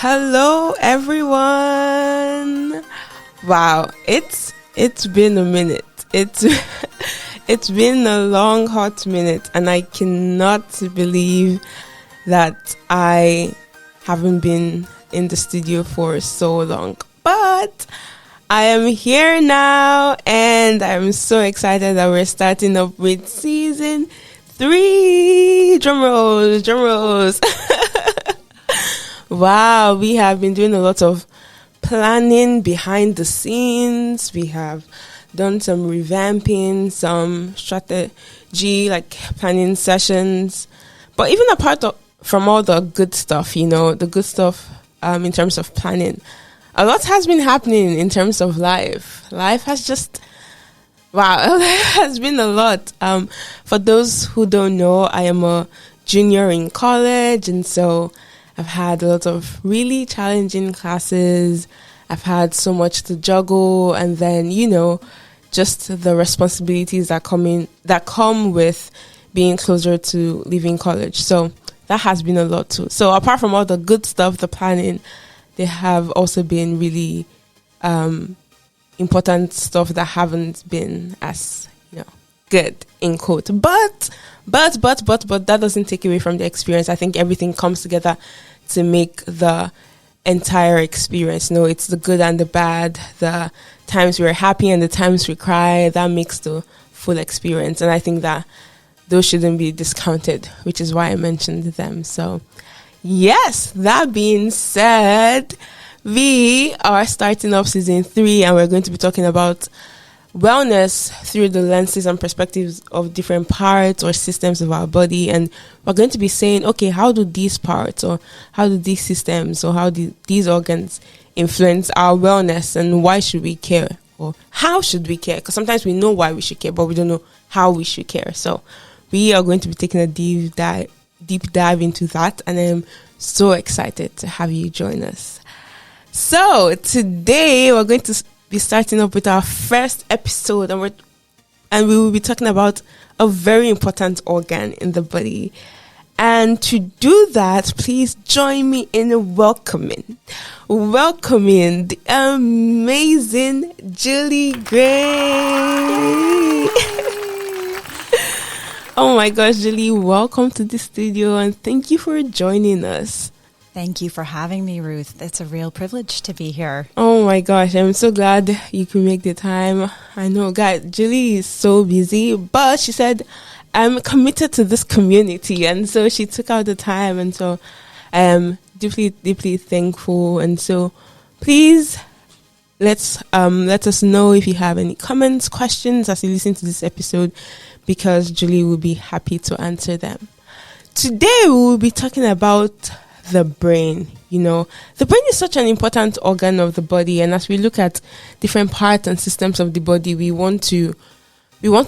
Hello everyone. Wow, it's been a minute. It's been a long hot minute, and I cannot believe that I haven't been in the studio for so long. But I am here now, and I'm so excited that we're starting up with season 3. Drum rolls. Wow, we have been doing a lot of planning behind the scenes. We have done some revamping, some strategy, like planning sessions. But even from all the good stuff, the good stuff in terms of planning, a lot has been happening in terms of life. Life has just, wow, it has been a lot. For those who don't know, I am a junior in college, and so I've had a lot of really challenging classes. I've had so much to juggle, and then, just the responsibilities that come with being closer to leaving college. So that has been a lot too. So apart from all the good stuff, the planning, there have also been really important stuff that haven't been as, good in quote. But that doesn't take away from the experience. I think everything comes together to make the entire experience. It's the good and the bad, the times we're happy and the times we cry. That makes the full experience. And I think that those shouldn't be discounted, which is why I mentioned them. So yes, that being said, we are starting off season 3, and we're going to be talking about wellness through the lenses and perspectives of different parts or systems of our body. And we're going to be saying, okay, how do these parts, or how do these systems, or how do these organs influence our wellness, and why should we care, or how should we care? Because sometimes we know why we should care, but we don't know how we should care. So we are going to be taking a deep dive into that, and I'm so excited to have you join us. So today we're going to be starting up with our first episode, and we will be talking about a very important organ in the body. And to do that, please join me in welcoming the amazing Julie Gray. Oh my gosh, Julie, welcome to the studio, and thank you for joining us. Thank you for having me, Ruth. It's a real privilege to be here. Oh my gosh, I'm so glad you could make the time. I know, guys, Julie is so busy, but she said, I'm committed to this community. And so she took out the time. And so I am deeply, deeply thankful. And so please let us know if you have any comments, questions as you listen to this episode, because Julie will be happy to answer them. Today, we will be talking about the brain. The brain is such an important organ of the body, and as we look at different parts and systems of the body, we want to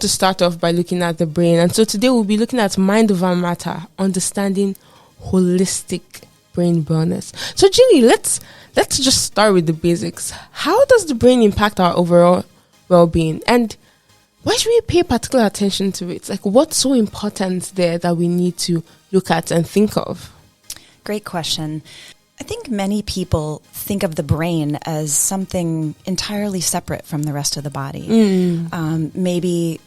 start off by looking at the brain. And so today we'll be looking at mind over matter, understanding holistic brain wellness. So Julie, let's just start with the basics. How does the brain impact our overall well-being, and why should we pay particular attention to it? Like, what's so important there that we need to look at and think of? Great question. I think many people think of the brain as something entirely separate from the rest of the body. Maybe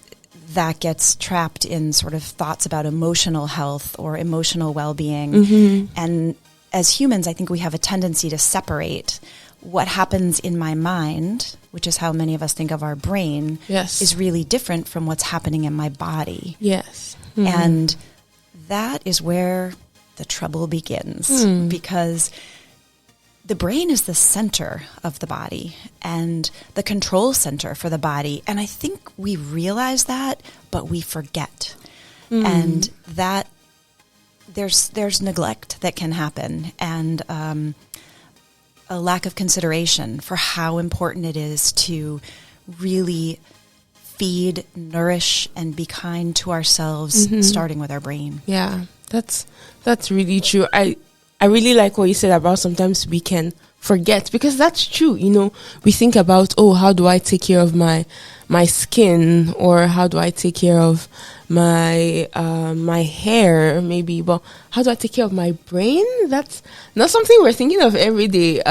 that gets trapped in sort of thoughts about emotional health or emotional well-being. Mm-hmm. And as humans, I think we have a tendency to separate what happens in my mind, which is how many of us think of our brain, yes, is really different from what's happening in my body. Yes. Mm-hmm. And that is where the trouble begins, because the brain is the center of the body and the control center for the body. And I think we realize that, but we forget. And that there's neglect that can happen, and a lack of consideration for how important it is to really feed, nourish, and be kind to ourselves, starting with our brain. Yeah. That's really true. I really like what you said about sometimes we can forget, because that's true. We think about, how do I take care of my my skin, or how do I take care of my my hair, maybe, but how do I take care of my brain? That's not something we're thinking of every day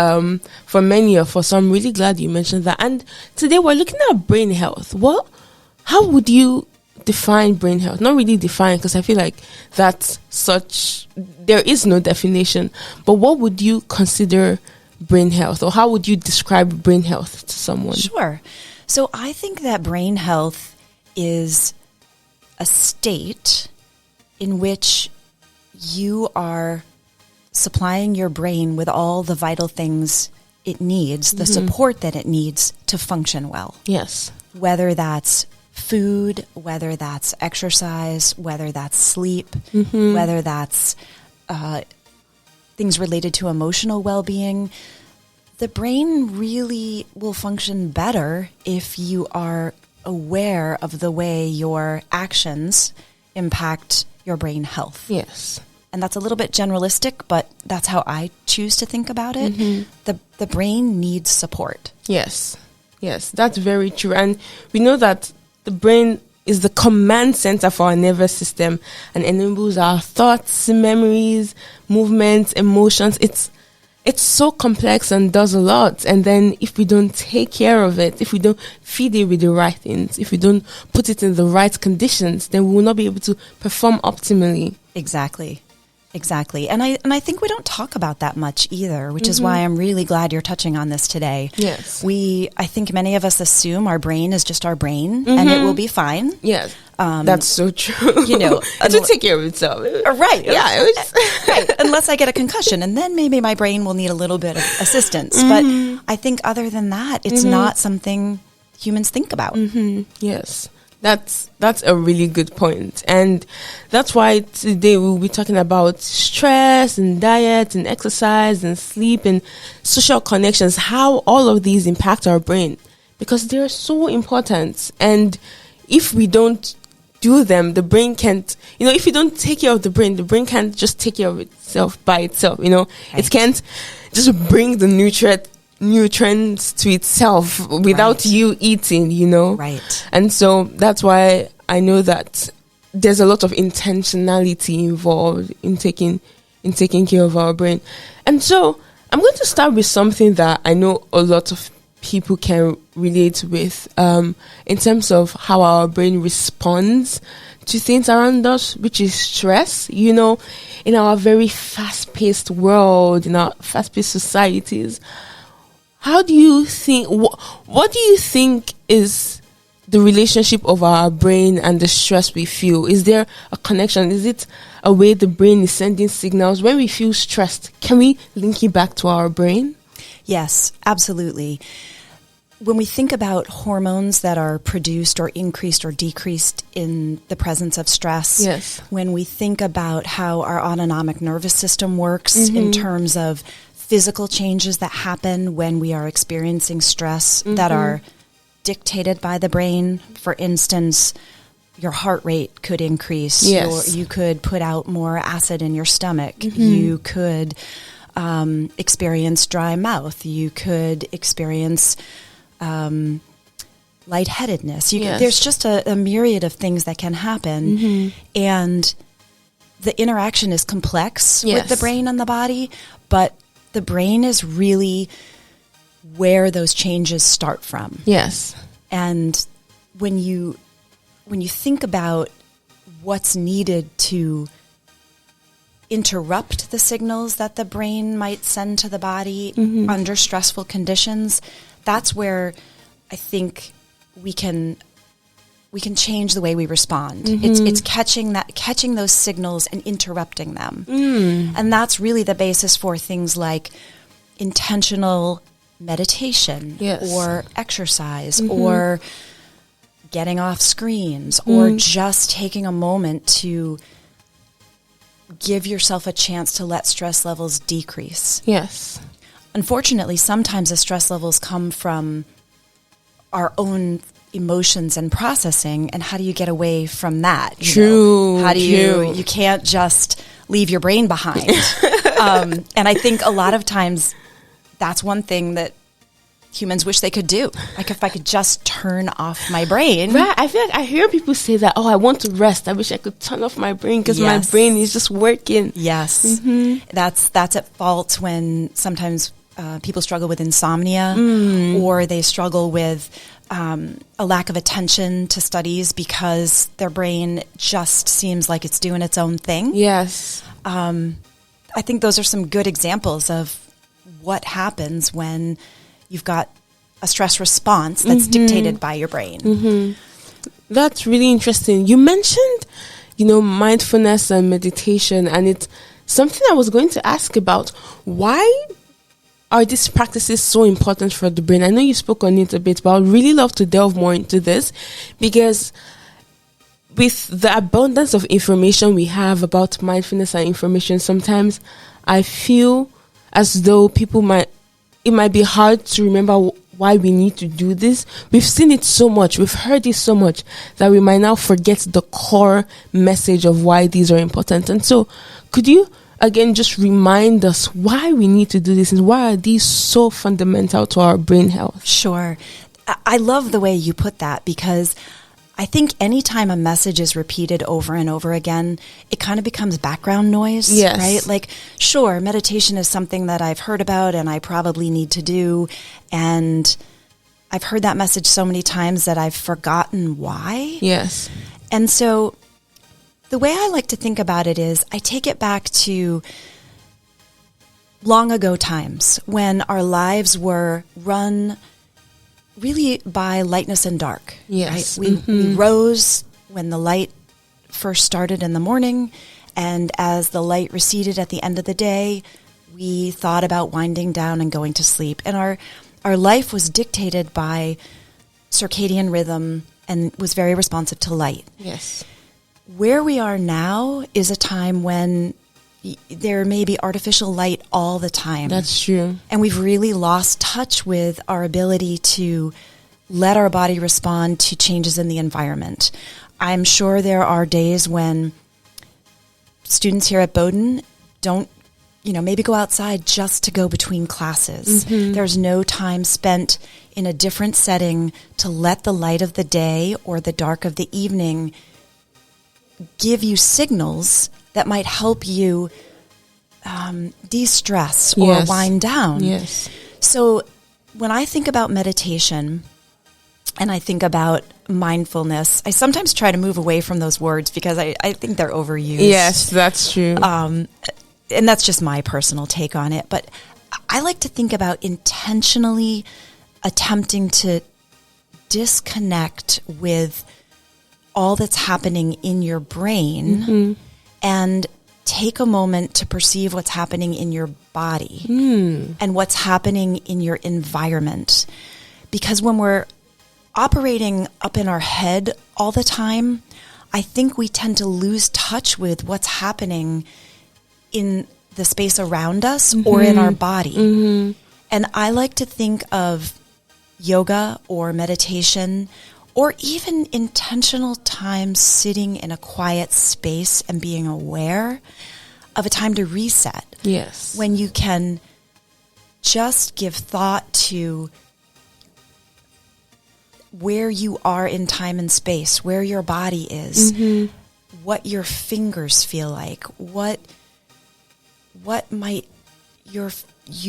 for many of us. So I'm really glad you mentioned that. And today we're looking at brain health. Well, how would you define brain health? Not really define, because I feel like that's there is no definition, but what would you consider brain health, or how would you describe brain health to someone? Sure. So I think that brain health is a state in which you are supplying your brain with all the vital things it needs, the support that it needs to function well. Yes. Whether that's food, whether that's exercise, whether that's sleep, whether that's things related to emotional well-being. The brain really will function better if you are aware of the way your actions impact your brain health. Yes. And that's a little bit generalistic, but that's how I choose to think about it. The brain needs support. Yes. Yes, that's very true. And we know that the brain is the command center for our nervous system and enables our thoughts, memories, movements, emotions. It's so complex and does a lot. And then if we don't take care of it, if we don't feed it with the right things, if we don't put it in the right conditions, then we will not be able to perform optimally. Exactly. And I think we don't talk about that much either, which is why I'm really glad you're touching on this today. Yes. I think many of us assume our brain is just our brain and it will be fine. Yes. That's so true. You know, it will take care of itself. Right. Yeah. Right. Unless I get a concussion, and then maybe my brain will need a little bit of assistance. But I think other than that, it's not something humans think about. Yes. That's a really good point. And that's why today we'll be talking about stress and diet and exercise and sleep and social connections, how all of these impact our brain, because they're so important. And if we don't do them, the brain can't, if you don't take care of the brain can't just take care of itself by itself, Right. It can't just bring the nutrients to itself without you eating, Right. And so that's why I know that there's a lot of intentionality involved in taking care of our brain. And so I'm going to start with something that I know a lot of people can relate with, in terms of how our brain responds to things around us, which is stress. In our very fast-paced world, in our fast-paced societies, how do you think, what do you think is the relationship of our brain and the stress we feel? Is there a connection? Is it a way the brain is sending signals? When we feel stressed, can we link it back to our brain? Yes, absolutely. When we think about hormones that are produced or increased or decreased in the presence of stress, yes. When we think about how our autonomic nervous system works in terms of physical changes that happen when we are experiencing stress that are dictated by the brain. For instance, your heart rate could increase. Yes. You could put out more acid in your stomach. You could experience dry mouth. You could experience lightheadedness. There's just a myriad of things that can happen. And the interaction is complex with the brain and the body, but the brain is really where those changes start from. Yes. And when you think about what's needed to interrupt the signals that the brain might send to the body under stressful conditions, that's where I think we can change the way we respond. It's catching those signals and interrupting them. And that's really the basis for things like intentional meditation or exercise or getting off screens or just taking a moment to give yourself a chance to let stress levels decrease. Yes. Unfortunately, sometimes the stress levels come from our own emotions and processing, and how do you get away from that? True. How do you can't just leave your brain behind. And I think a lot of times that's one thing that humans wish they could do. Like if I could just turn off my brain. Right. I feel like I hear people say that, oh, I want to rest. I wish I could turn off my brain because my Yes. brain is just working. Yes. That's at fault when sometimes people struggle with insomnia or they struggle with a lack of attention to studies because their brain just seems like it's doing its own thing. Yes. I think those are some good examples of what happens when you've got a stress response that's dictated by your brain. That's really interesting. You mentioned, mindfulness and meditation, and it's something I was going to ask about. Why are these practices so important for the brain? I know you spoke on it a bit, but I'd really love to delve more into this because with the abundance of information we have about mindfulness and information, sometimes I feel as though it might be hard to remember why we need to do this. We've seen it so much, we've heard it so much that we might now forget the core message of why these are important. And so could you again just remind us why we need to do this and why are these so fundamental to our brain health? Sure. I love the way you put that because I think anytime a message is repeated over and over again, it kind of becomes background noise, Yes. right? Like, sure, meditation is something that I've heard about and I probably need to do. And I've heard that message so many times that I've forgotten why. Yes. And so the way I like to think about it is I take it back to long ago times when our lives were run really by lightness and dark. Yes. Right? We rose when the light first started in the morning, and as the light receded at the end of the day, we thought about winding down and going to sleep. And our life was dictated by circadian rhythm and was very responsive to light. Yes. Where we are now is a time when there may be artificial light all the time. That's true. And we've really lost touch with our ability to let our body respond to changes in the environment. I'm sure there are days when students here at Bowdoin don't, maybe go outside just to go between classes. There's no time spent in a different setting to let the light of the day or the dark of the evening give you signals that might help you de-stress or wind down. Yes. So when I think about meditation and I think about mindfulness, I sometimes try to move away from those words because I think they're overused. Yes, that's true. And that's just my personal take on it. But I like to think about intentionally attempting to disconnect with all that's happening in your brain and take a moment to perceive what's happening in your body and what's happening in your environment. Because when we're operating up in our head all the time, I think we tend to lose touch with what's happening in the space around us or in our body. And I like to think of yoga or meditation or even intentional time sitting in a quiet space and being aware of a time to reset. Yes. When you can just give thought to where you are in time and space, where your body is, what your fingers feel like, what might you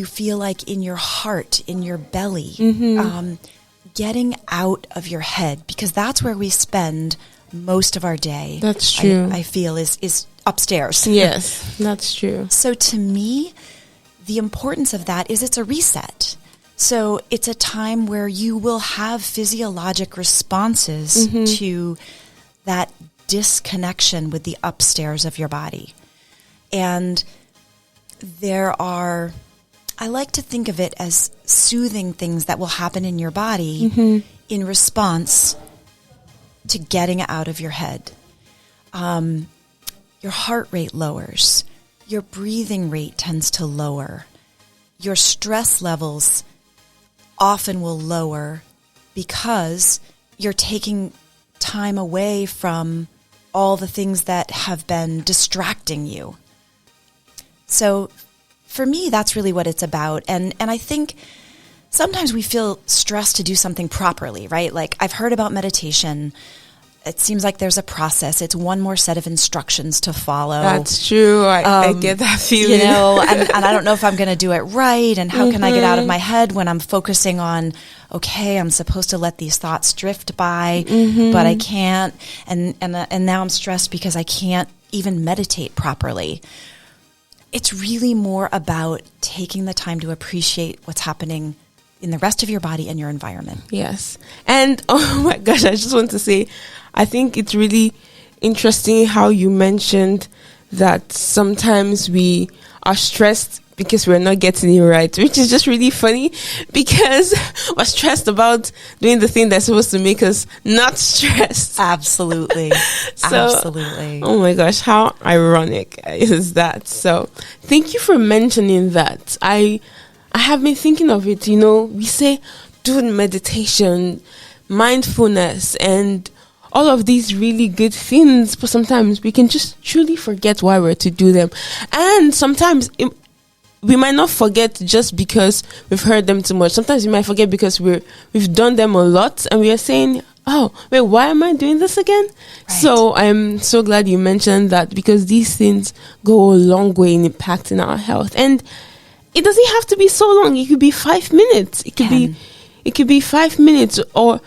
feel like in your heart, in your belly. Getting out of your head, because that's where we spend most of our day. That's true. I feel is upstairs. Yes, that's true. So to me, the importance of that is it's a reset. So it's a time where you will have physiologic responses to that disconnection with the upstairs of your body. And I like to think of it as soothing things that will happen in your body in response to getting out of your head. Your heart rate lowers. Your breathing rate tends to lower. Your stress levels often will lower because you're taking time away from all the things that have been distracting you. So for me, that's really what it's about. And I think sometimes we feel stressed to do something properly, right? Like I've heard about meditation. It seems like there's a process. It's one more set of instructions to follow. That's true. I get that feeling. You know, and I don't know if I'm going to do it right. And how can I get out of my head when I'm focusing on, okay, I'm supposed to let these thoughts drift by, but I can't. And now I'm stressed because I can't even meditate properly. It's really more about taking the time to appreciate what's happening in the rest of your body and your environment. Yes. And oh my gosh, I just want to say, I think it's really interesting how you mentioned that sometimes we are stressed because we're not getting it right, which is just really funny because we're stressed about doing the thing that's supposed to make us not stressed. Absolutely. Absolutely. Oh my gosh, how ironic is that? So thank you for mentioning that. I have been thinking of it, we say do meditation, mindfulness, and all of these really good things, but sometimes we can just truly forget why we're to do them. And sometimes we might not forget just because we've heard them too much. Sometimes we might forget because we've done them a lot and we are saying, oh, wait, why am I doing this again? Right. So I'm so glad you mentioned that because these things go a long way in impacting our health. And it doesn't have to be so long. It could be 5 minutes. It could be 5 minutes or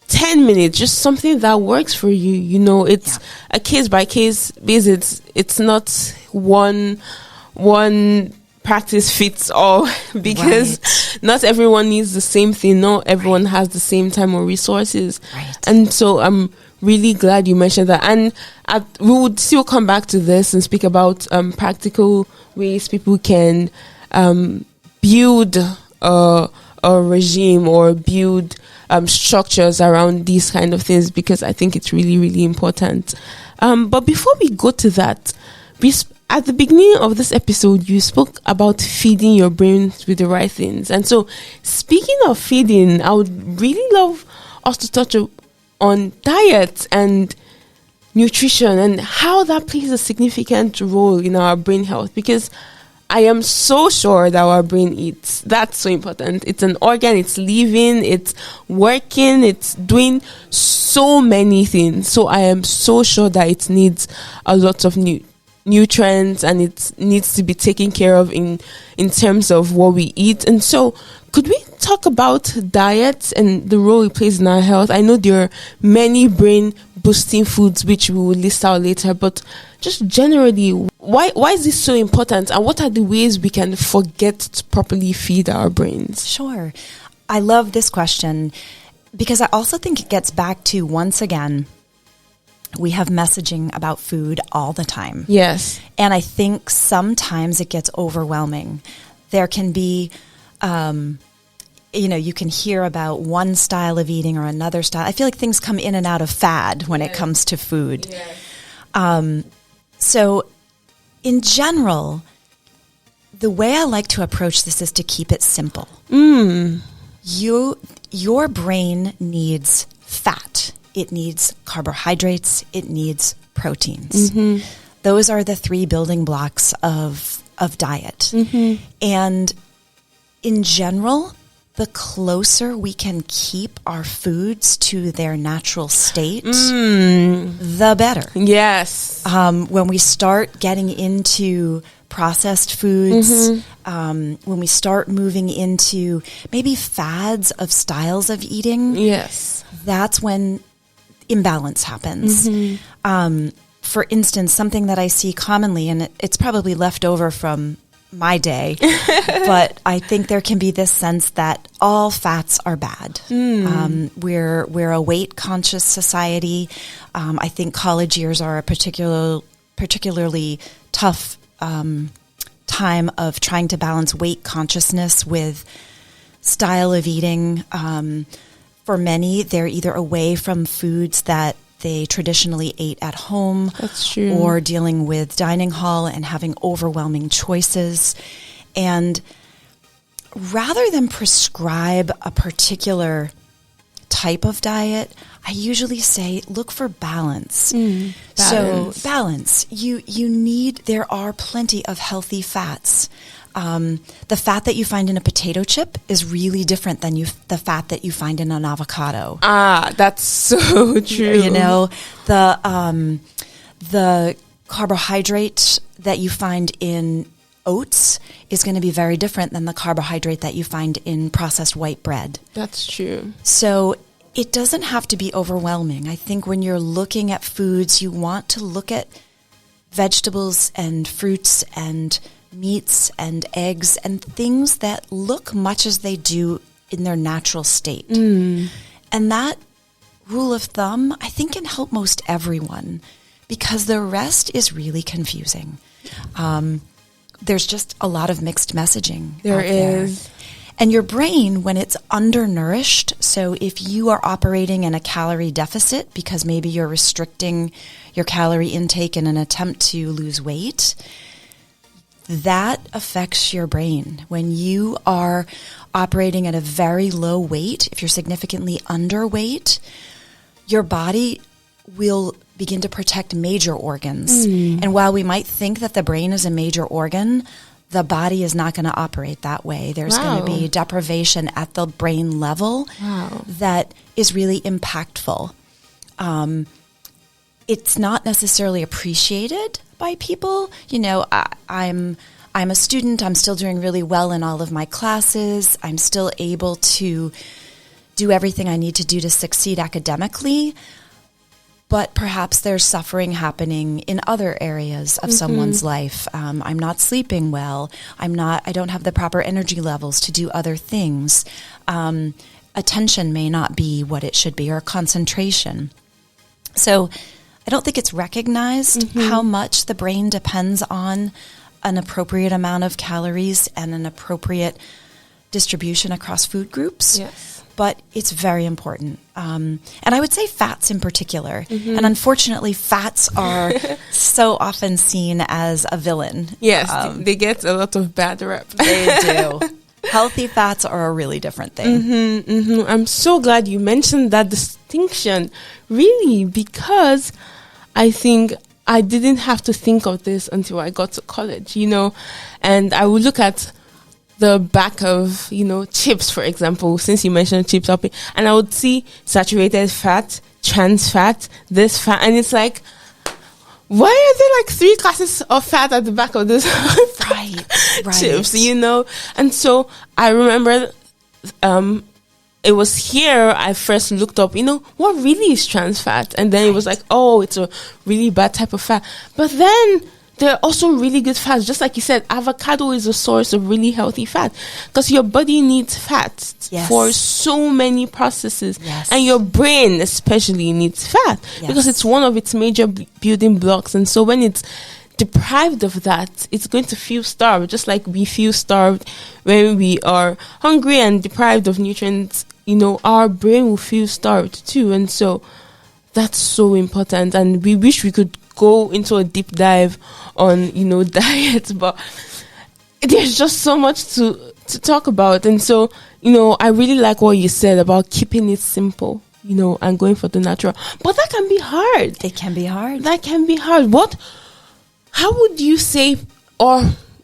10 minutes, just something that works for you. It's a case by case basis. It's not one practice fits all because not everyone needs the same thing. Not everyone has the same time or resources. Right. And so I'm really glad you mentioned that. And we would still come back to this and speak about practical ways people can build a regime or build structures around these kind of things because I think it's really, really important. But before we go to that, at the beginning of this episode, you spoke about feeding your brain with the right things. And so speaking of feeding, I would really love us to touch on diet and nutrition and how that plays a significant role in our brain health because I am so sure that our brain eats. That's so important. It's an organ, it's living, it's working, it's doing so many things. So I am so sure that it needs a lot of nutrients and it needs to be taken care of in terms of what we eat. And so could we talk about diet and the role it plays in our health? I know there are many brain boosting foods which we will list out later, but just generally, why is this so important and what are the ways we can forget to properly feed our brains? Sure. I love this question because I also think it gets back to, once again, we have messaging about food all the time. Yes. And I think sometimes it gets overwhelming. There can be, you can hear about one style of eating or another style. I feel like things come in and out of fad when it comes to food. Yes. So in general, the way I like to approach this is to keep it simple. Your brain needs fat. It needs carbohydrates. It needs proteins. Mm-hmm. Those are the 3 building blocks of diet. Mm-hmm. And in general, the closer we can keep our foods to their natural state, the better. Yes. When we start getting into processed foods, when we start moving into maybe fads of styles of eating, yes, that's when imbalance happens. Mm-hmm. For instance, something that I see commonly, and it's probably left over from my day, but I think there can be this sense that all fats are bad. We're a weight conscious society. I think college years are a particularly tough time of trying to balance weight consciousness with style of eating. For many, they're either away from foods that they traditionally ate at home. That's true. Or dealing with dining hall and having overwhelming choices. And rather than prescribe a particular type of diet, I usually say look for balance. Balance. So balance. There are plenty of healthy fats. The fat that you find in a potato chip is really different than the fat that you find in an avocado. Ah, that's so true. You know, the carbohydrate that you find in oats is going to be very different than the carbohydrate that you find in processed white bread. That's true. So it doesn't have to be overwhelming. I think when you're looking at foods, you want to look at vegetables and fruits and meats and eggs and things that look much as they do in their natural state. And that rule of thumb, I think, can help most everyone, because the rest is really confusing. There's just a lot of mixed messaging. There is. And your brain, when it's undernourished, so if you are operating in a calorie deficit because maybe you're restricting your calorie intake in an attempt to lose weight, that affects your brain. When you are operating at a very low weight, if you're significantly underweight, your body will begin to protect major organs. And while we might think that the brain is a major organ, the body is not going to operate that way. There's going to be deprivation at the brain level that is really impactful. It's not necessarily appreciated by people. You know, I'm a student. I'm still doing really well in all of my classes. I'm still able to do everything I need to do to succeed academically. But perhaps there's suffering happening in other areas of someone's life. I'm not sleeping well. I don't have the proper energy levels to do other things. Attention may not be what it should be, or concentration. So I don't think it's recognized how much the brain depends on an appropriate amount of calories and an appropriate distribution across food groups. Yes. But it's very important. And I would say fats in particular. And unfortunately, fats are so often seen as a villain. Yes, they get a lot of bad rep. They do. Healthy fats are a really different thing. I'm so glad you mentioned that distinction, really, because I think I didn't have to think of this until I got to college, you know, and I would look at the back of, you know, chips, for example, since you mentioned chips, and I would see saturated fat, trans fat, this fat, and it's like, why are there like 3 classes of fat at the back of this Right. chips, you know? And so I remember it was here I first looked up, you know, what really is trans fat? And then it was like, oh, it's a really bad type of fat. But then there are also really good fats. Just like you said, avocado is a source of really healthy fat, because your body needs fat for so many processes. And your brain especially needs fat because it's one of its major building blocks. And so when it's deprived of that, it's going to feel starved, just like we feel starved when we are hungry and deprived of nutrients. You know, our brain will feel starved too. And so that's so important. And we wish we could go into a deep dive on, you know, diet, but there's just so much to talk about. And so, you know, I really like what you said about keeping it simple, you know, and going for the natural. But that can be hard. It can be hard. That can be hard. How would you say, or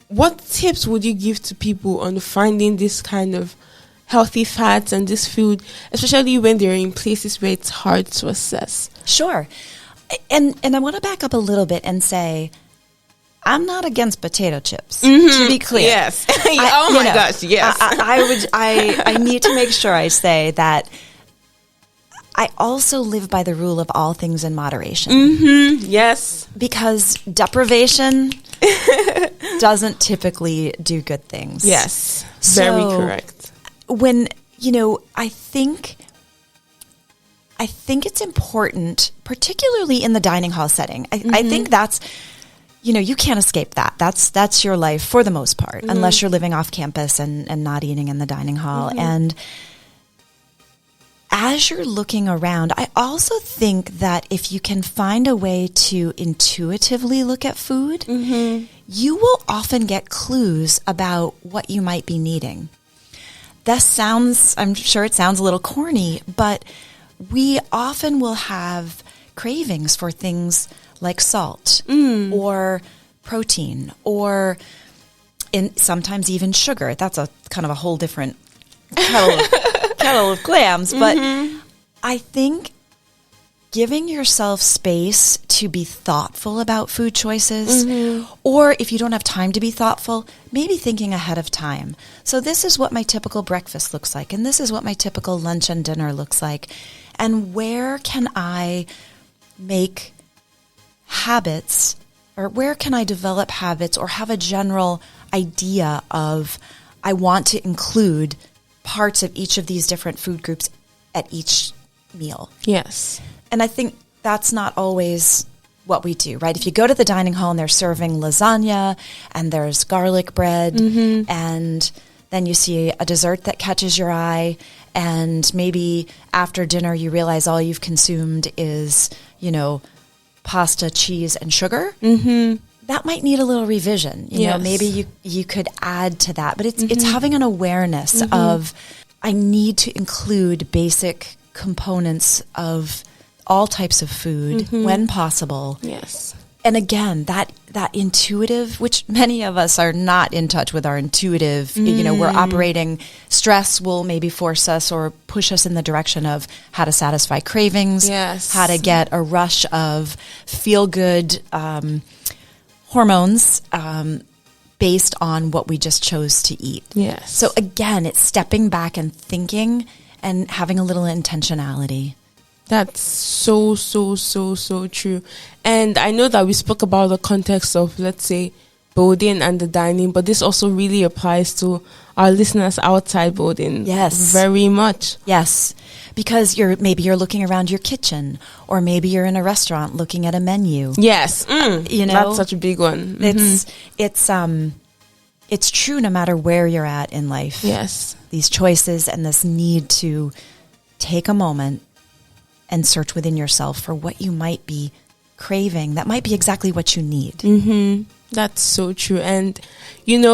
what tips would you give to people on finding this kind of healthy fats and this food, especially when they're in places where it's hard to assess? Sure. And I want to back up a little bit and say, I'm not against potato chips, to be clear. Yes. Oh my gosh, yes. I need to make sure I say that I also live by the rule of all things in moderation. Yes. Because deprivation doesn't typically do good things. Yes. Very correct. When, you know, I think it's important, particularly in the dining hall setting. I think that's, you know, you can't escape that. That's your life for the most part, unless you're living off campus and not eating in the dining hall. And as you're looking around, I also think that if you can find a way to intuitively look at food, you will often get clues about what you might be needing. I'm sure it sounds a little corny, but we often will have cravings for things like salt or protein or And sometimes even sugar. That's a kind of a whole different kettle of clams. But I think giving yourself space to be thoughtful about food choices, or if you don't have time to be thoughtful, maybe thinking ahead of time. So this is what my typical breakfast looks like, and this is what my typical lunch and dinner looks like. And where can I make habits, or where can I develop habits or have a general idea of I want to include parts of each of these different food groups at each meal. Yes. And I think that's not always what we do, right? If you go to the dining hall and they're serving lasagna and there's garlic bread and then you see a dessert that catches your eye, and maybe after dinner you realize all you've consumed is, pasta, cheese, and sugar. That might need a little revision. You know, maybe you could add to that. But it's having an awareness of, I need to include basic components of all types of food when possible. Yes. And again, that intuitive, which many of us are not in touch with our intuitive, we're operating, stress will maybe force us or push us in the direction of how to satisfy cravings, how to get a rush of feel-good hormones based on what we just chose to eat. Yes. So again, it's stepping back and thinking and having a little intentionality. That's so true. And I know that we spoke about the context of, let's say, Bowden and the dining, but this also really applies to our listeners outside Bowden. Yes. Very much. Yes. Because maybe you're looking around your kitchen, or maybe you're in a restaurant looking at a menu. Yes. That's such a big one. It's true no matter where you're at in life. Yes. These choices and this need to take a moment and search within yourself for what you might be craving. That might be exactly what you need. That's so true. And,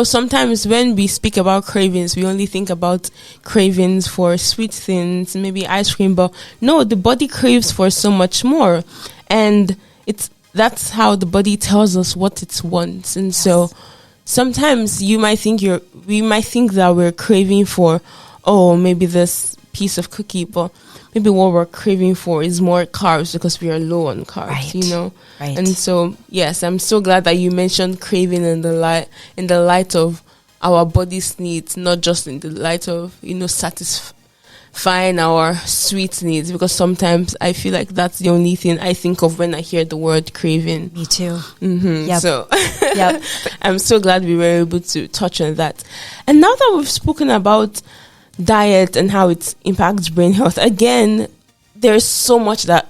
sometimes when we speak about cravings, we only think about cravings for sweet things, maybe ice cream. But no, the body craves for so much more. And that's how the body tells us what it wants. And so sometimes we might think that we're craving for, maybe this piece of cookie, but maybe what we're craving for is more carbs because we are low on carbs, Right. And so, yes, I'm so glad that you mentioned craving in the light of our body's needs, not just in the light of, satisfying our sweet needs, because sometimes I feel like that's the only thing I think of when I hear the word craving. Me too. Yep. So I'm so glad we were able to touch on that. And now that we've spoken about diet and how it impacts brain health, again, there's so much that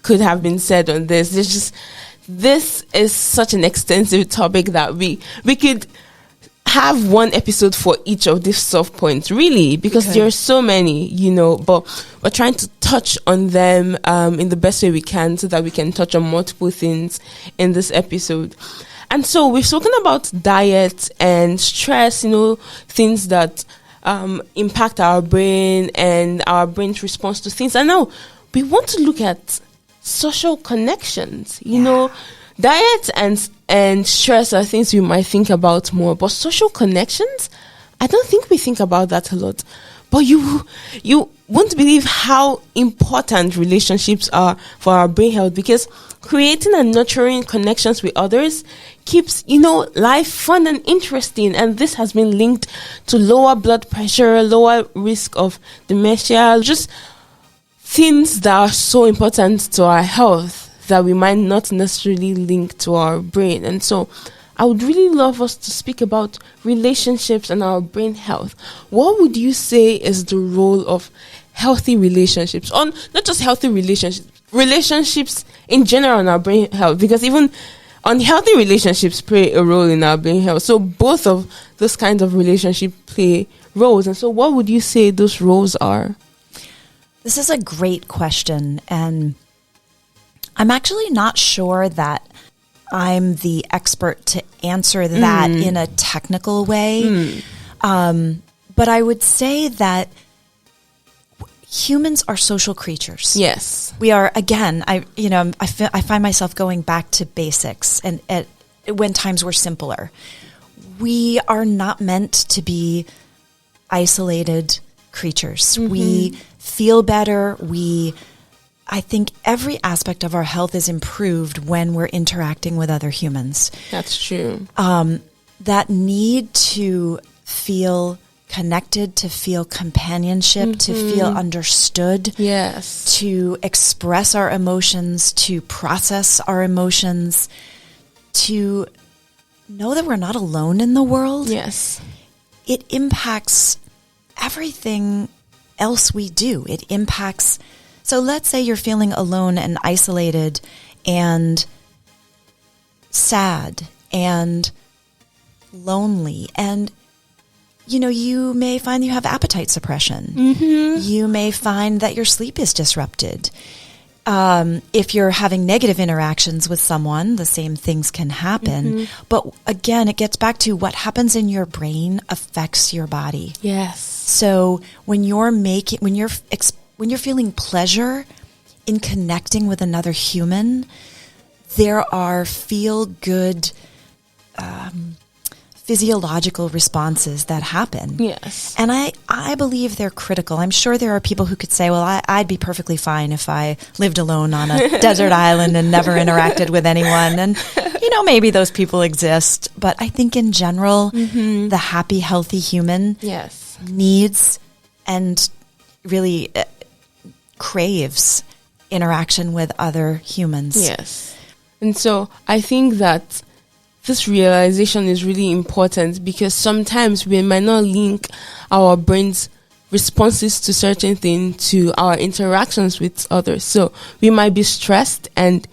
could have been said on this. This is such an extensive topic that we could have one episode for each of these soft points, really, because there are so many, but we're trying to touch on them in the best way we can so that we can touch on multiple things in this episode. And so we've spoken about diet and stress, things that impact our brain and our brain's response to things. And now we want to look at social connections. Diet and stress are things we might think about more, but social connections, I don't think we think about that a lot. But you won't believe how important relationships are for our brain health, because creating and nurturing connections with others keeps, life fun and interesting. And this has been linked to lower blood pressure, lower risk of dementia, just things that are so important to our health that we might not necessarily link to our brain. And so I would really love us to speak about relationships and our brain health. What would you say is the role of healthy relationships, on not just healthy relationships in general in our brain health, because even unhealthy relationships play a role in our brain health. So both of those kinds of relationships play roles. And so what would you say those roles are? This is a great question, and I'm actually not sure that I'm the expert to answer that in a technical way. But I would say that humans are social creatures. Yes. We are, again, I find myself going back to basics and when times were simpler. we are not meant to be isolated creatures. We feel better. I think every aspect of our health is improved when we're interacting with other humans. That's true. That need to feel connected, to feel companionship, to feel understood. Yes. To express our emotions, to process our emotions, to know that we're not alone in the world. Yes. It impacts everything else we do. It impacts. So let's say you're feeling alone and isolated and sad and lonely, and you may find you have appetite suppression. You may find that your sleep is disrupted. If you're having negative interactions with someone, the same things can happen. But again, it gets back to what happens in your brain affects your body. Yes. So when you're feeling pleasure in connecting with another human, there are feel-good physiological responses that happen. Yes. And I believe they're critical. I'm sure there are people who could say, well, I'd be perfectly fine if I lived alone on a desert island and never interacted with anyone. And, maybe those people exist. But I think in general, the happy, healthy human needs and really craves interaction with other humans. Yes. And so I think that this realization is really important, because sometimes we might not link our brain's responses to certain things to our interactions with others. So we might be stressed and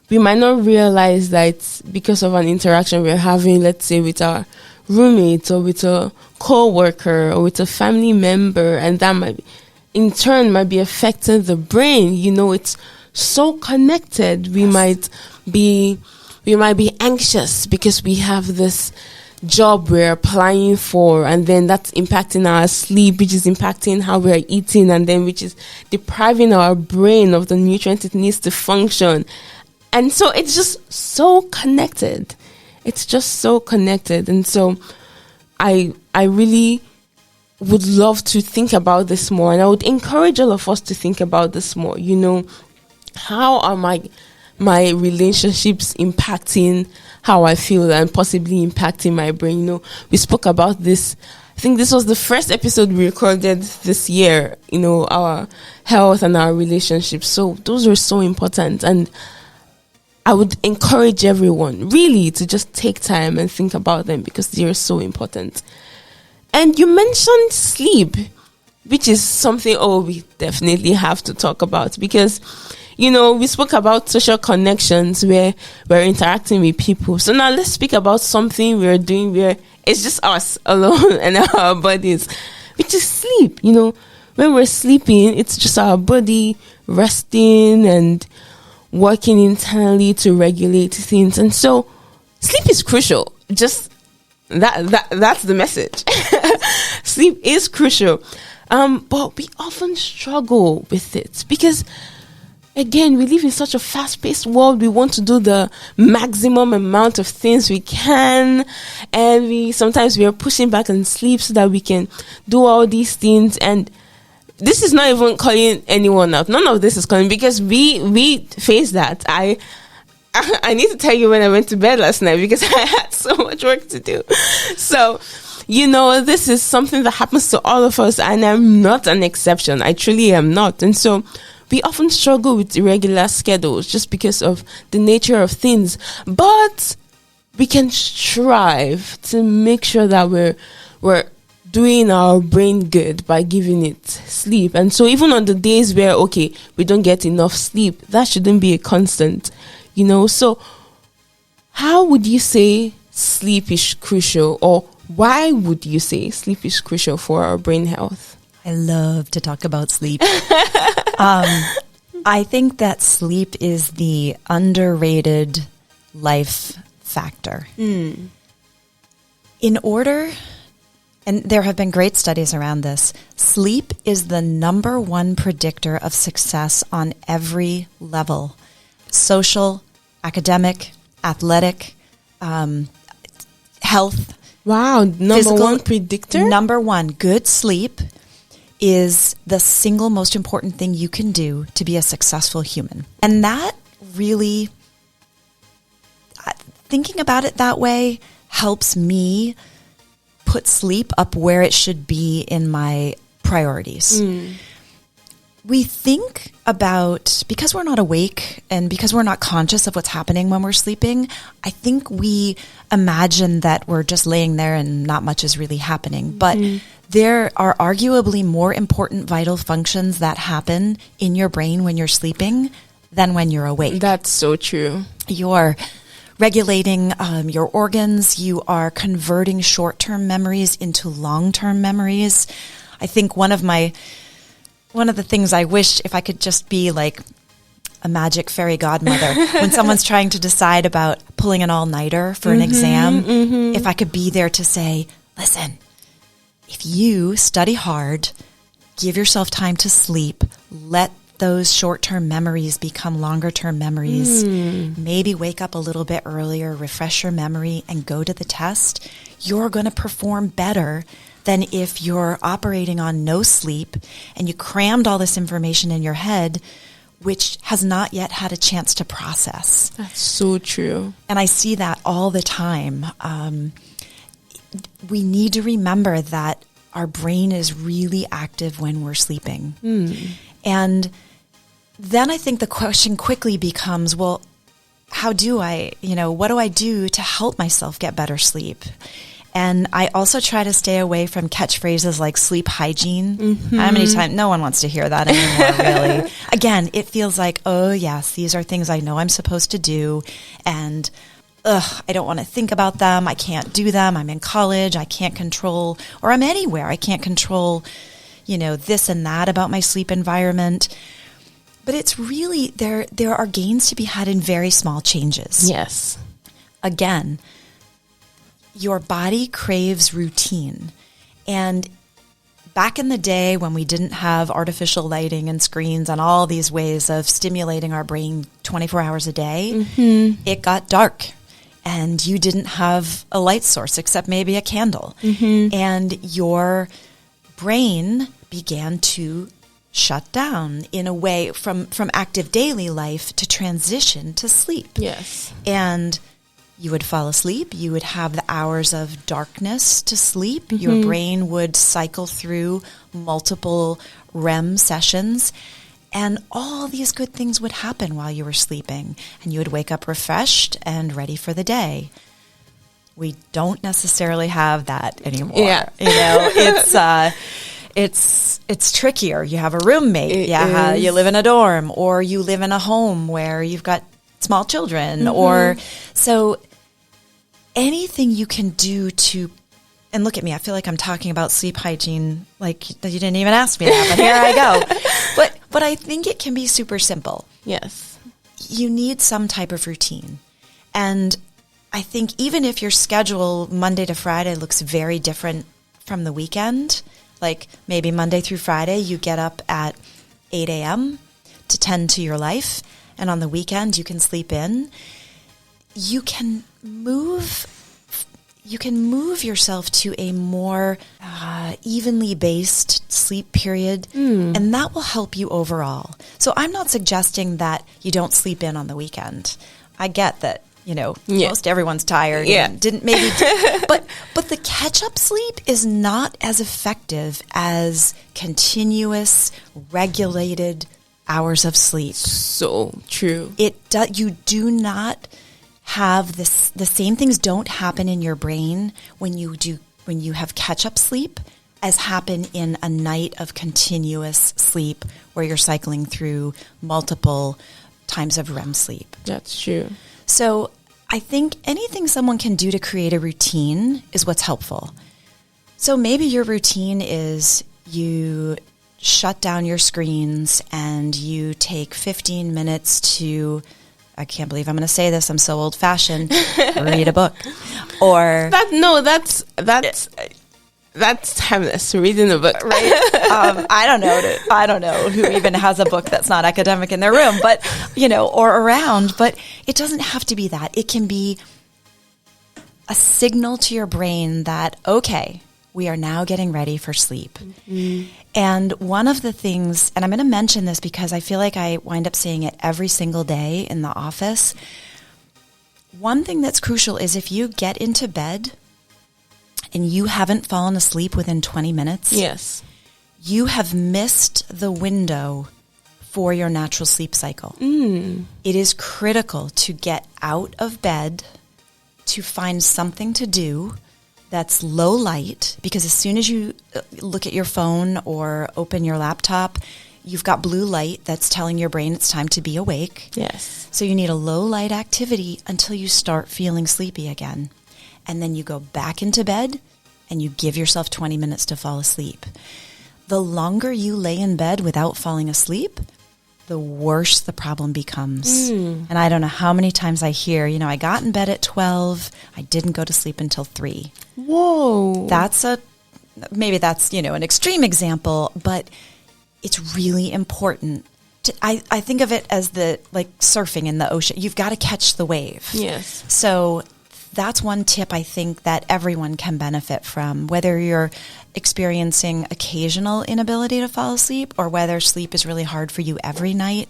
we might not realize that it's because of an interaction we're having, let's say, with our roommate or with a co-worker or with a family member, and that in turn might be affecting the brain. It's so connected. We might be anxious because we have this job we're applying for, and then that's impacting our sleep, which is impacting how we're eating, and then which is depriving our brain of the nutrients it needs to function. And so it's just so connected. It's just so connected. And so I really would love to think about this more, and I would encourage all of us to think about this more. How are my relationships impacting how I feel and possibly impacting my brain? We spoke about this. I think this was the first episode we recorded this year, our health and our relationships. So those are so important. And I would encourage everyone really to just take time and think about them, because they are so important. And you mentioned sleep, which is something, we definitely have to talk about, because we spoke about social connections where we're interacting with people. So now let's speak about something we're doing where it's just us alone and our bodies, which is sleep. When we're sleeping, it's just our body resting and working internally to regulate things. And so sleep is crucial. Just that's the message. Sleep is crucial. But we often struggle with it because, again, we live in such a fast-paced world. We want to do the maximum amount of things we can, and sometimes we are pushing back on sleep so that we can do all these things. And this is not even calling anyone out. None of this is calling, because we face that. I need to tell you when I went to bed last night, because I had so much work to do. So, this is something that happens to all of us, and I'm not an exception. I truly am not. And so we often struggle with irregular schedules just because of the nature of things. But we can strive to make sure that we're doing our brain good by giving it sleep. And so even on the days where, we don't get enough sleep, that shouldn't be a constant, So how would you say sleep is crucial, or why would you say sleep is crucial for our brain health? I love to talk about sleep. I think that sleep is the underrated life factor. In order, and there have been great studies around this, sleep is the number one predictor of success on every level: social, academic, athletic, health, Wow. Number one predictor? Number one, good sleep is the single most important thing you can do to be a successful human. And that really, thinking about it that way helps me put sleep up where it should be in my priorities. We think about, because we're not awake and because we're not conscious of what's happening when we're sleeping, I think we imagine that we're just laying there and not much is really happening. But there are arguably more important vital functions that happen in your brain when you're sleeping than when you're awake. That's so true. You're regulating your organs. You are converting short-term memories into long-term memories. I think one of the things I wish, if I could just be like a magic fairy godmother, when someone's trying to decide about pulling an all-nighter for an exam, if I could be there to say, listen, if you study hard, give yourself time to sleep, let those short-term memories become longer-term memories, maybe wake up a little bit earlier, refresh your memory, and go to the test, you're going to perform better than if you're operating on no sleep and you crammed all this information in your head, which has not yet had a chance to process. That's so true. And I see that all the time. We need to remember that our brain is really active when we're sleeping. And then I think the question quickly becomes, well, what do I do to help myself get better sleep? And I also try to stay away from catchphrases like sleep hygiene. How many times? No one wants to hear that anymore, really. Again, it feels like, oh, yes, these are things I know I'm supposed to do. And I don't want to think about them. I can't do them. I'm in college. I can't control, or I'm anywhere. I can't control, this and that about my sleep environment. But it's really, there are gains to be had in very small changes. Yes. Again, your body craves routine. And back in the day when we didn't have artificial lighting and screens and all these ways of stimulating our brain 24 hours a day, it got dark. And you didn't have a light source except maybe a candle. And your brain began to shut down in a way from active daily life to transition to sleep. Yes. And you would fall asleep. You would have the hours of darkness to sleep. Your brain would cycle through multiple REM sessions. And all these good things would happen while you were sleeping. And you would wake up refreshed and ready for the day. We don't necessarily have that anymore. Yeah. It's trickier. You have a roommate. You live in a dorm, or you live in a home where you've got small children, or so anything you can do to, and look at me, I feel like I'm talking about sleep hygiene like you didn't even ask me that, but here I go. But I think it can be super simple. Yes. You need some type of routine. And I think even if your schedule Monday to Friday looks very different from the weekend, like maybe Monday through Friday, you get up at 8 a.m. to tend to your life, and on the weekend you can sleep in. You can move yourself to a more evenly based sleep period, and that will help you overall. So I'm not suggesting that you don't sleep in on the weekend. I get that, most everyone's tired. Yeah. And but the catch-up sleep is not as effective as continuous, regulated hours of sleep. So true. You do not have this. The same things don't happen in your brain when you have catch-up sleep as happen in a night of continuous sleep where you're cycling through multiple times of REM sleep. That's true. So I think anything someone can do to create a routine is what's helpful. So maybe your routine is you shut down your screens and you take 15 minutes to, I can't believe I'm going to say this, I'm so old-fashioned, read a book. Or that's timeless, reading a book. Right? I don't know who even has a book that's not academic in their room, but, or around. But it doesn't have to be that. It can be a signal to your brain that, okay, we are now getting ready for sleep. Mm-hmm. And one of the things, and I'm going to mention this because I feel like I wind up saying it every single day in the office. One thing that's crucial is if you get into bed and you haven't fallen asleep within 20 minutes, yes, you have missed the window for your natural sleep cycle. It is critical to get out of bed, to find something to do that's low light, because as soon as you look at your phone or open your laptop, you've got blue light that's telling your brain it's time to be awake. Yes. So you need a low light activity until you start feeling sleepy again. And then you go back into bed and you give yourself 20 minutes to fall asleep. The longer you lay in bed without falling asleep, the worse the problem becomes. And I don't know how many times I hear, I got in bed at 12, I didn't go to sleep until 3. Whoa. Maybe that's, an extreme example, but it's really important. I think of it as like surfing in the ocean. You've got to catch the wave. Yes. So that's one tip I think that everyone can benefit from, whether you're experiencing occasional inability to fall asleep or whether sleep is really hard for you every night.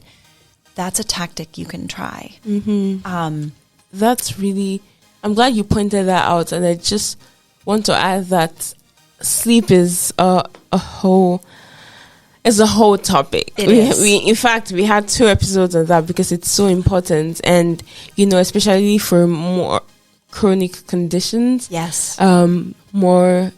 That's a tactic you can try. Mm-hmm. That's really, I'm glad you pointed that out. And I just want to add that sleep is a whole topic. In fact, we had 2 episodes on that because it's so important. And, especially for more chronic conditions. Yes. More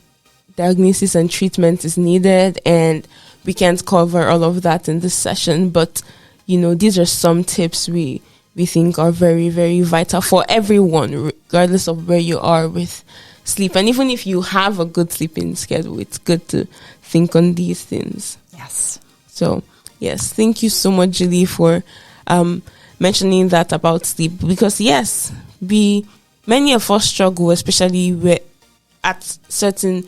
diagnosis and treatment is needed, and we can't cover all of that in this session. But, these are some tips we think are very, very vital for everyone, regardless of where you are with sleep. And even if you have a good sleeping schedule, it's good to think on these things. Yes. So, yes, thank you so much, Julie, for mentioning that about sleep. Because, yes, many of us struggle, especially at certain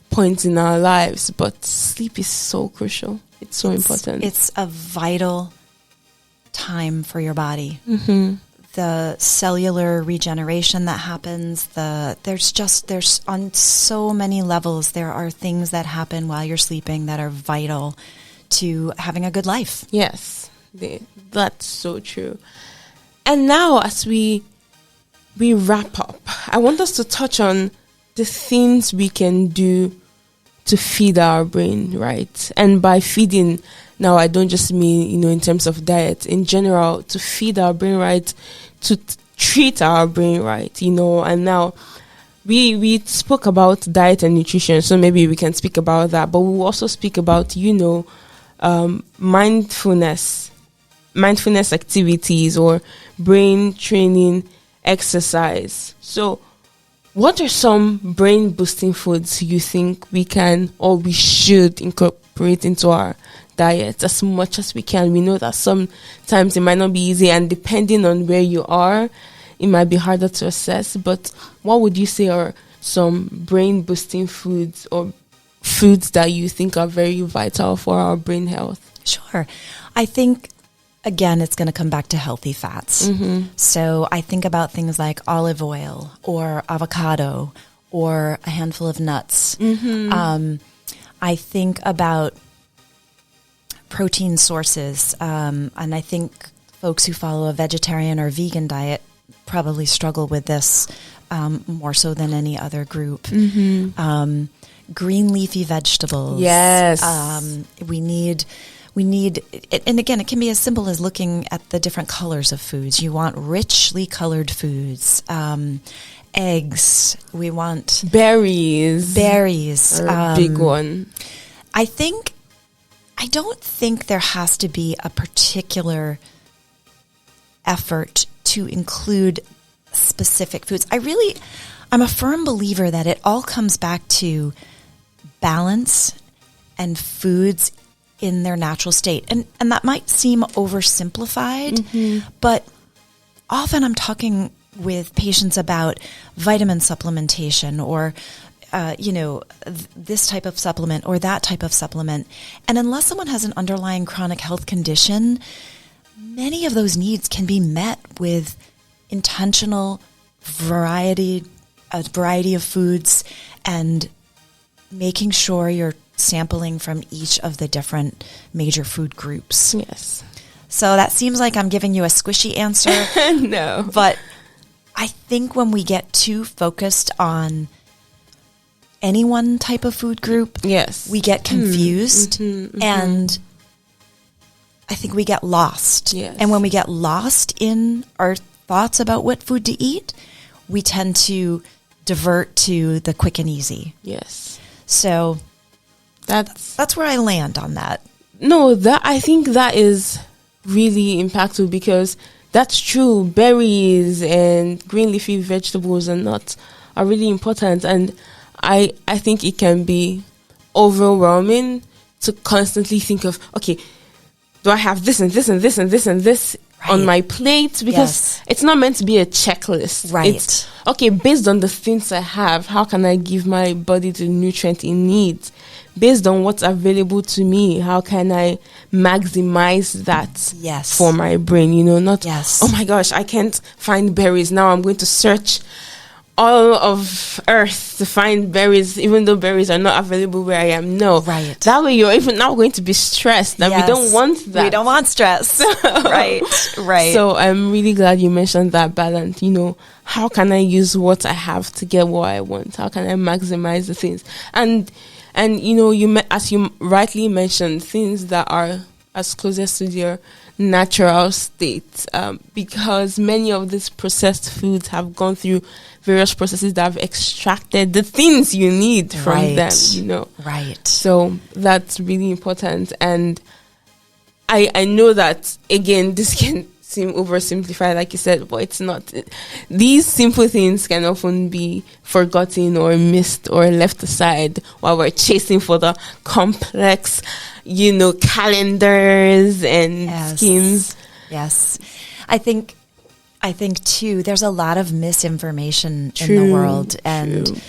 points in our lives. But sleep is so crucial. It's so important. It's a vital time for your body. Mm-hmm. The cellular regeneration that happens, there's on so many levels, there are things that happen while you're sleeping that are vital to having a good life. Yes, that's so true. And now as we wrap up, I want us to touch on the things we can do to feed our brain, right? And by feeding, now I don't just mean, in terms of diet. In general, to feed our brain right, to treat our brain right, and now we spoke about diet and nutrition, so maybe we can speak about that, but we'll also speak about, mindfulness activities or brain training exercise. So what are some brain boosting foods you think we can or we should incorporate into our diet as much as we can? We know that sometimes it might not be easy, and depending on where you are, it might be harder to assess. But what would you say are some brain boosting foods or foods that you think are very vital for our brain health? Sure. I think, again, it's going to come back to healthy fats. Mm-hmm. So I think about things like olive oil or avocado or a handful of nuts. Mm-hmm. I think about protein sources, and I think folks who follow a vegetarian or vegan diet probably struggle with this more so than any other group. Mm-hmm. Green leafy vegetables. Yes. We need, and again, it can be as simple as looking at the different colors of foods. You want richly colored foods. Eggs. We want berries. A big one. I don't think there has to be a particular effort to include specific foods. I'm a firm believer that it all comes back to balance and foods in their natural state. And that might seem oversimplified, mm-hmm. but often I'm talking with patients about vitamin supplementation or this type of supplement or that type of supplement. And unless someone has an underlying chronic health condition, many of those needs can be met with intentional variety a variety of foods and making sure you're sampling from each of the different major food groups. Yes. So that seems like I'm giving you a squishy answer. No. But I think when we get too focused on any one type of food group, yes, we get confused and I think we get lost. Yes. And when we get lost in our thoughts about what food to eat, we tend to divert to the quick and easy. Yes. So that's where I land on that. No, I think that is really impactful because that's true. Berries and green leafy vegetables and nuts are really important, and I think it can be overwhelming to constantly think of, okay, do I have this and this and this and this and this on my plate? Because it's not meant to be a checklist. Right. It's, okay, based on the things I have, how can I give my body the nutrient it needs? Based on what's available to me, how can I maximize that for my brain? Not, oh my gosh, I can't find berries. Now I'm going to search all of earth to find berries, even though berries are not available where I am. No. Right. That way you're even now going to be stressed, and we don't want that. We don't want stress. Right. So I'm really glad you mentioned that balance. How can I use what I have to get what I want? How can I maximize the things? And as you rightly mentioned, things that are as closest to their natural state, because many of these processed foods have gone through various processes that have extracted the things you need from them, Right. So that's really important. And I know that, again, this can seem oversimplified, like you said, but it's not. These simple things can often be forgotten or missed or left aside while we're chasing for the complex, calendars and schemes. Yes. I think too, there's a lot of misinformation in the world, and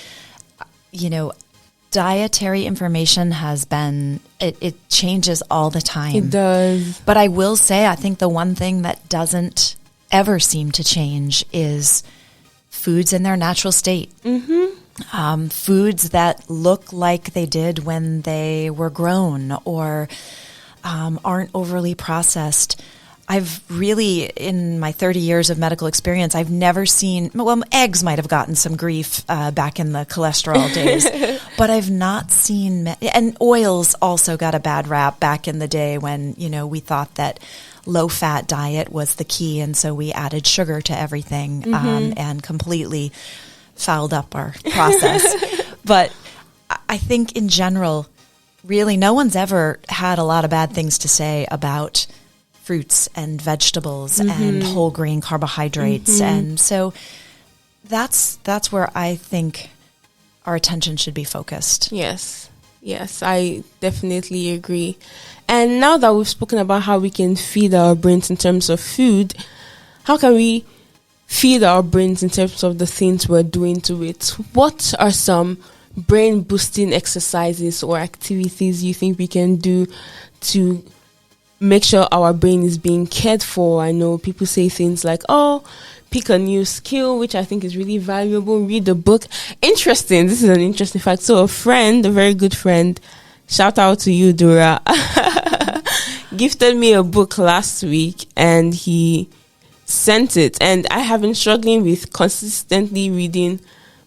dietary information has been, it changes all the time. It does. But I will say, I think the one thing that doesn't ever seem to change is foods in their natural state. Foods that look like they did when they were grown or aren't overly processed. I've really, in my 30 years of medical experience, I've never seen, eggs might have gotten some grief back in the cholesterol days, but I've not seen, and oils also got a bad rap back in the day when, we thought that low-fat diet was the key, and so we added sugar to everything and completely fouled up our process. But I think in general, really no one's ever had a lot of bad things to say about fruits and vegetables and whole grain carbohydrates. And so that's where I think our attention should be focused. Yes, I definitely agree. And now that we've spoken about how we can feed our brains in terms of food, how can we feed our brains in terms of the things we're doing to it? What are some brain boosting exercises or activities you think we can do to make sure our brain is being cared for? I know people say things like, pick a new skill, which I think is really valuable. Read a book. Interesting. This is an interesting fact. So a very good friend, shout out to you, Dora, gifted me a book last week and he sent it. And I have been struggling with consistently reading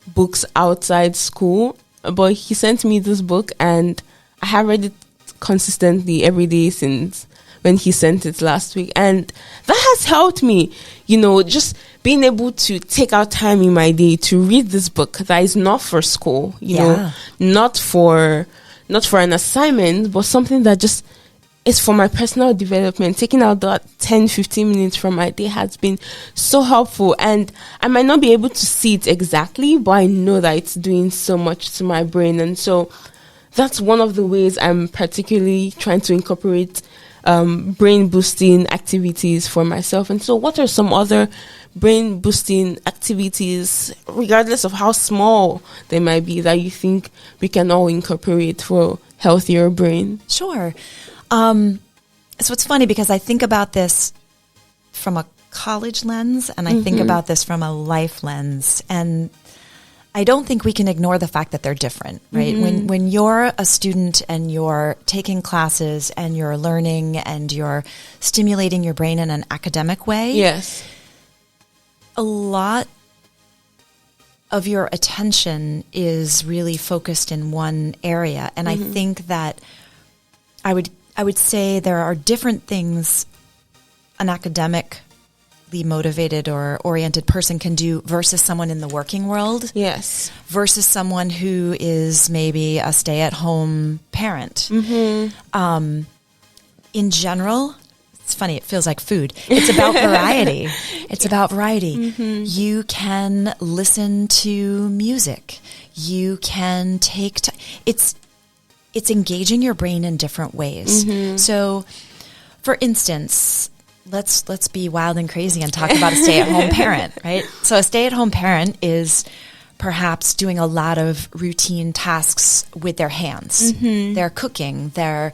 books outside school, but he sent me this book and I have read it consistently every day since when he sent it last week, and that has helped me, just being able to take out time in my day to read this book that is not for school, not for an assignment, but something that just is for my personal development. Taking out that 10-15 minutes from my day has been so helpful, and I might not be able to see it exactly, but I know that it's doing so much to my brain. And so that's one of the ways I'm particularly trying to incorporate brain boosting activities for myself. And so what are some other brain boosting activities, regardless of how small they might be, that you think we can all incorporate for healthier brain? Sure. So it's funny because I think about this from a college lens and I think about this from a life lens. And I don't think we can ignore the fact that they're different, right? When you're a student and you're taking classes and you're learning and you're stimulating your brain in an academic way, yes, a lot of your attention is really focused in one area. And I think that I would say there are different things an academically motivated or oriented person can do versus someone in the working world. Yes. Versus someone who is maybe a stay-at-home parent. In general, it's funny, it feels like food. It's about variety. It's about variety. You can listen to music. You can take it's engaging your brain in different ways. So, for instance, let's be wild and crazy and talk about a stay-at-home parent, right? So a stay-at-home parent is perhaps doing a lot of routine tasks with their hands. They're cooking, they're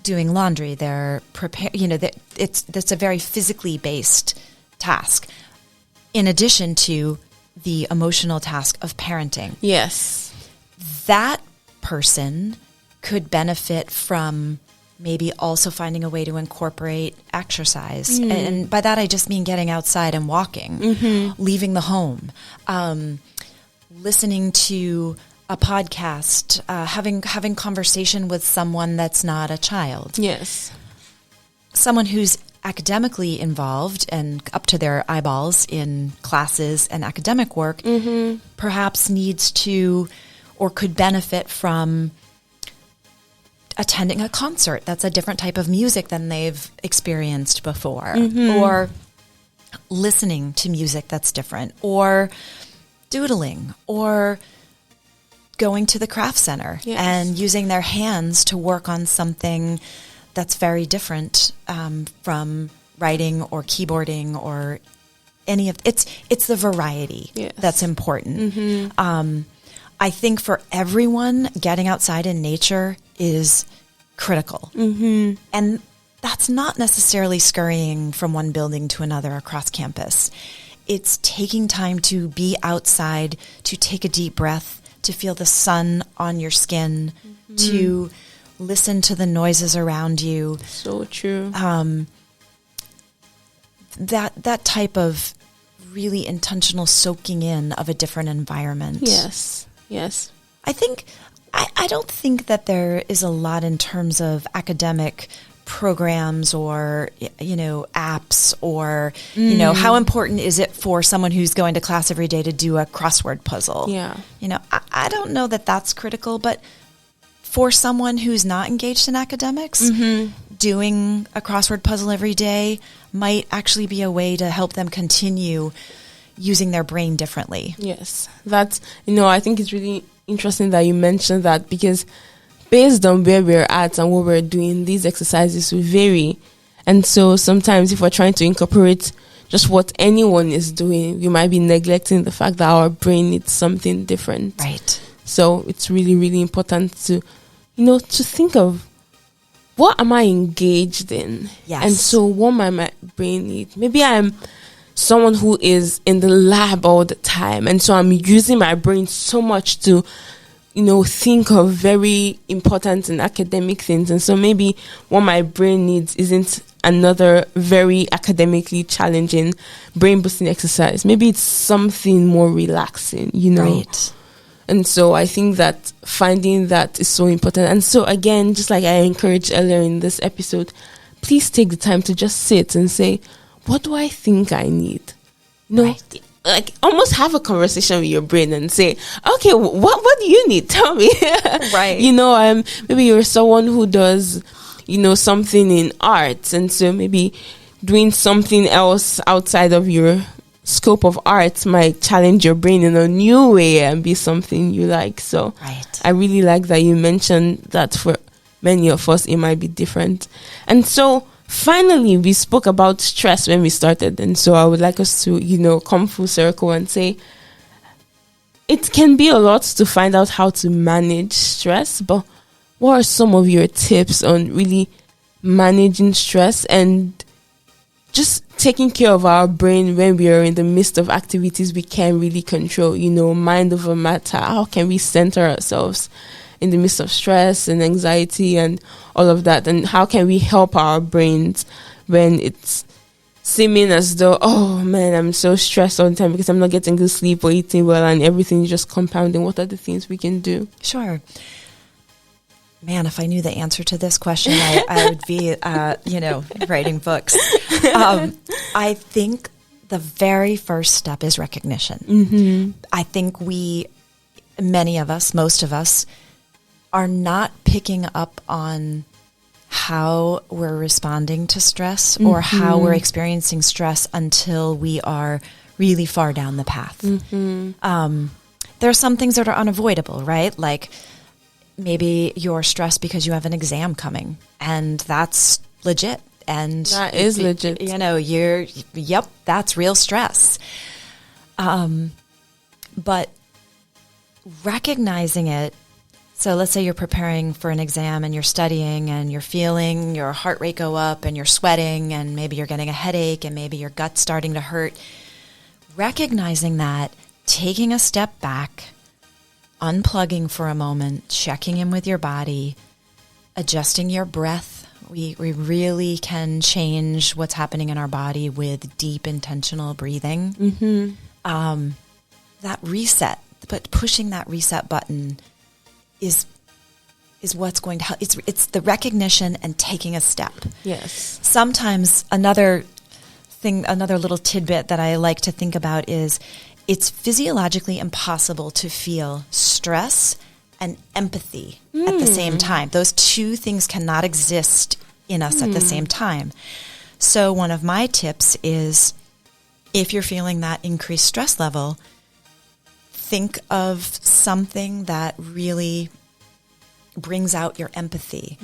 doing laundry, they're that's a very physically based task. In addition to the emotional task of parenting. Yes. That person could benefit from maybe also finding a way to incorporate exercise. And by that, I just mean getting outside and walking, leaving the home, listening to a podcast, having conversation with someone that's not a child. Yes. Someone who's academically involved and up to their eyeballs in classes and academic work perhaps needs to or could benefit from attending a concert that's a different type of music than they've experienced before, or listening to music that's different, or doodling, or going to the craft center and using their hands to work on something that's very different from writing or keyboarding or any of it's the variety that's important. I think for everyone, getting outside in nature is critical. And that's not necessarily scurrying from one building to another across campus. It's taking time to be outside, to take a deep breath, to feel the sun on your skin, to listen to the noises around you. So true. That type of really intentional soaking in of a different environment. Yes. Yes. I don't think that there is a lot in terms of academic programs or, apps or, how important is it for someone who's going to class every day to do a crossword puzzle? Yeah. I don't know that that's critical, but for someone who's not engaged in academics, doing a crossword puzzle every day might actually be a way to help them continue using their brain differently. Yes. That's, I think it's really interesting that you mentioned that, because based on where we're at and what we're doing, these exercises will vary. And so sometimes if we're trying to incorporate just what anyone is doing, we might be neglecting the fact that our brain needs something different. Right. So it's really, really important to, to think of what am I engaged in? Yes. And so what might my brain need? Maybe I'm someone who is in the lab all the time, and so I'm using my brain so much to, think of very important and academic things. And so maybe what my brain needs isn't another very academically challenging brain boosting exercise. Maybe it's something more relaxing, Right. And so I think that finding that is so important. And so again, just like I encouraged earlier in this episode, please take the time to just sit and say, what do I think I need? Right. Like almost have a conversation with your brain and say, okay, what do you need? Tell me. Right. Maybe you're someone who does, something in arts. And so maybe doing something else outside of your scope of art might challenge your brain in a new way and be something you like. So right. I really like that you mentioned that for many of us, it might be different. And so finally, we spoke about stress when we started. And so I would like us to, come full circle and say it can be a lot to find out how to manage stress, but what are some of your tips on really managing stress and just taking care of our brain when we are in the midst of activities we can't really control, mind over matter. How can we center ourselves in the midst of stress and anxiety and all of that? And how can we help our brains when it's seeming as though, oh man, I'm so stressed all the time because I'm not getting good sleep or eating well and everything is just compounding? What are the things we can do? Sure. Man, if I knew the answer to this question, I would be, writing books. I think the very first step is recognition. Mm-hmm. I think many of us, most of us, are not picking up on how we're responding to stress or how we're experiencing stress until we are really far down the path. Mm-hmm. There are some things that are unavoidable, right? Like maybe you're stressed because you have an exam coming, and that's legit. And that is legit. That's real stress. But recognizing it, so let's say you're preparing for an exam and you're studying and you're feeling your heart rate go up and you're sweating and maybe you're getting a headache and maybe your gut's starting to hurt. Recognizing that, taking a step back, unplugging for a moment, checking in with your body, adjusting your breath. We really can change what's happening in our body with deep, intentional breathing. Mm-hmm. That reset, but pushing that reset button is what's going to help. It's the recognition and taking a step. Yes. Sometimes another little tidbit that I like to think about is it's physiologically impossible to feel stress and empathy at the same time. Those two things cannot exist in us at the same time. So one of my tips is, if you're feeling that increased stress level, think of something that really brings out your empathy,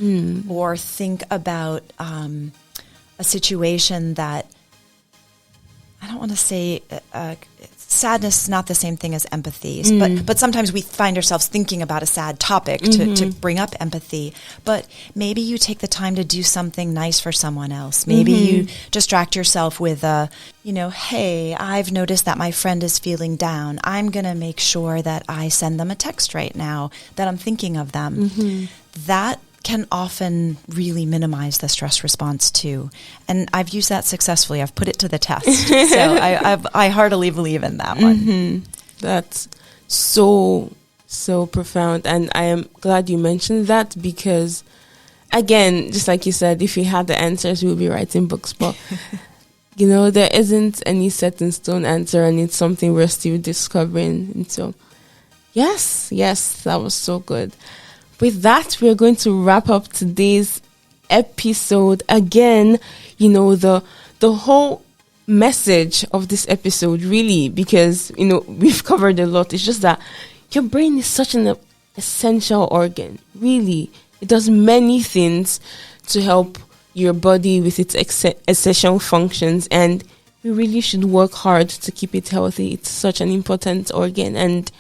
or think about a situation that, I don't want to say sadness is not the same thing as empathy, but sometimes we find ourselves thinking about a sad topic to bring up empathy. But maybe you take the time to do something nice for someone else. Maybe you distract yourself with hey, I've noticed that my friend is feeling down. I'm going to make sure that I send them a text right now that I'm thinking of them. That can often really minimize the stress response too. And I've used that successfully. I've put it to the test. So I heartily believe in that one. That's so profound. And I am glad you mentioned that, because again, just like you said, if we had the answers, we would be writing books. But, there isn't any set in stone answer, and it's something we're still discovering. And so, yes, that was so good. With that, we're going to wrap up today's episode. Again, the whole message of this episode, really, because, we've covered a lot. It's just that your brain is such an essential organ. Really, it does many things to help your body with its essential functions, and we really should work hard to keep it healthy. It's such an important organ, and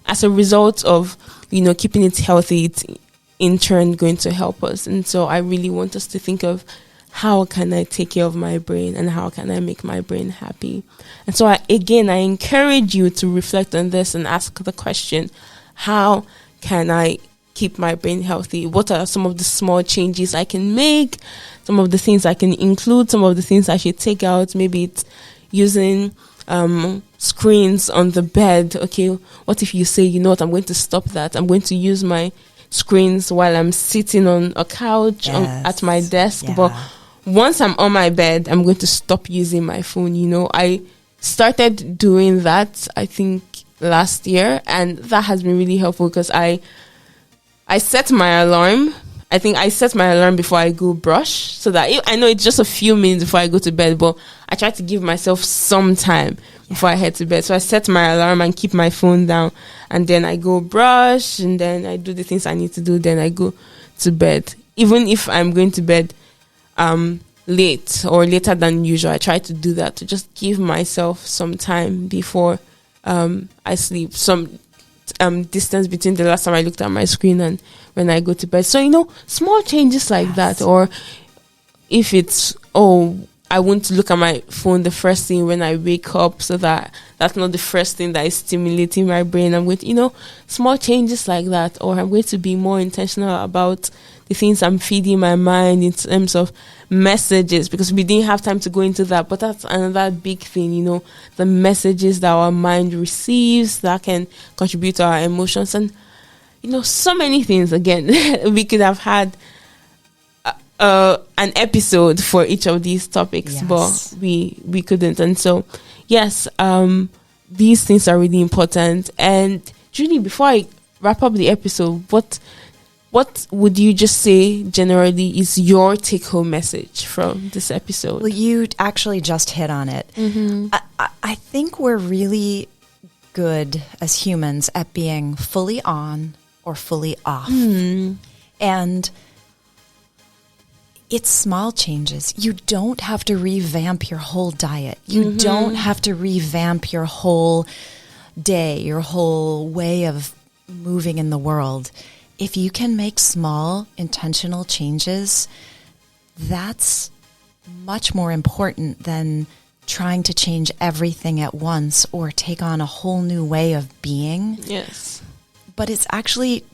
as a result of keeping it healthy, it's in turn going to help us. And so I really want us to think of, how can I take care of my brain and how can I make my brain happy? And so I encourage you to reflect on this and ask the question, how can I keep my brain healthy? What are some of the small changes I can make? Some of the things I can include, some of the things I should take out. Maybe it's using screens on the bed. Okay, what if you say, I'm going to stop that? I'm going to use my screens while I'm sitting on a couch at my desk. Yeah. But once I'm on my bed, I'm going to stop using my phone. I started doing that, I think, last year, and that has been really helpful, because I set my alarm. I think I set my alarm before I go brush, so that I know it's just a few minutes before I go to bed, but I try to give myself some time before I head to bed. So I set my alarm and keep my phone down, and then I go brush, and then I do the things I need to do, then I go to bed. Even if I'm going to bed late or later than usual, I try to do that, to just give myself some time before I sleep, some distance between the last time I looked at my screen and when I go to bed. So, small changes like that. Or if it's, I won't look at my phone the first thing when I wake up, so that that's not the first thing that is stimulating my brain. I'm going to, small changes like that, or I'm going to be more intentional about the things I'm feeding my mind in terms of messages, because we didn't have time to go into that, but that's another big thing, the messages that our mind receives that can contribute to our emotions, and so many things. Again, we could have had an episode for each of these topics, yes, but we couldn't. And so, yes, these things are really important. And Julie, before I wrap up the episode, what would you just say generally is your take-home message from this episode? Well, you actually just hit on it. Mm-hmm. I think we're really good as humans at being fully on or fully off. Mm. And it's small changes. You don't have to revamp your whole diet. You don't have to revamp your whole day, your whole way of moving in the world. If you can make small, intentional changes, that's much more important than trying to change everything at once or take on a whole new way of being. Yes. But it's actually,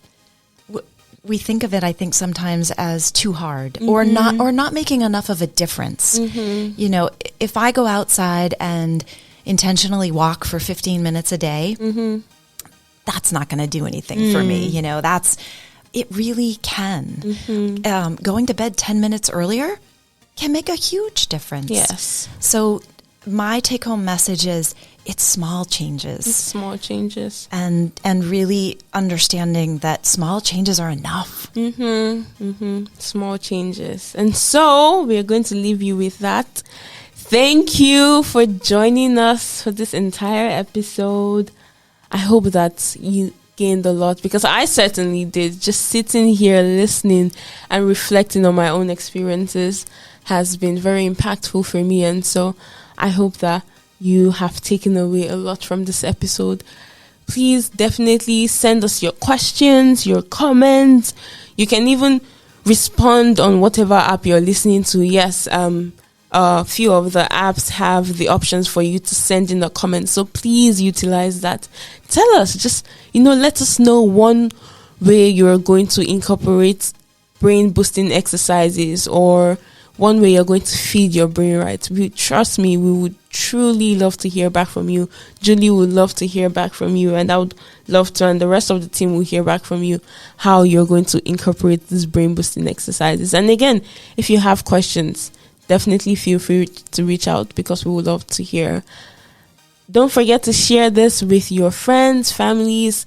we think of it, I think, sometimes as too hard or not making enough of a difference. Mm-hmm. If I go outside and intentionally walk for 15 minutes a day, that's not going to do anything for me. It really can. Going to bed 10 minutes earlier can make a huge difference. Yes. So my take-home message is it's small changes. It's small changes. And really understanding that small changes are enough. Small changes. And so we're going to leave you with that. Thank you for joining us for this entire episode. I hope that you gained a lot, because I certainly did. Just sitting here listening and reflecting on my own experiences has been very impactful for me. And so I hope that you have taken away a lot from this episode. Please definitely send us your questions, your comments. You can even respond on whatever app you're listening to. Yes, a few of the apps have the options for you to send in a comment. So please utilize that. Tell us, just, let us know one way you're going to incorporate brain boosting exercises, or one way you're going to feed your brain right. Trust me, we would truly love to hear back from you. Julie would love to hear back from you, and I would love to, and the rest of the team will hear back from you how you're going to incorporate these brain boosting exercises. And again, if you have questions, definitely feel free to reach out, because we would love to hear. Don't forget to share this with your friends, families,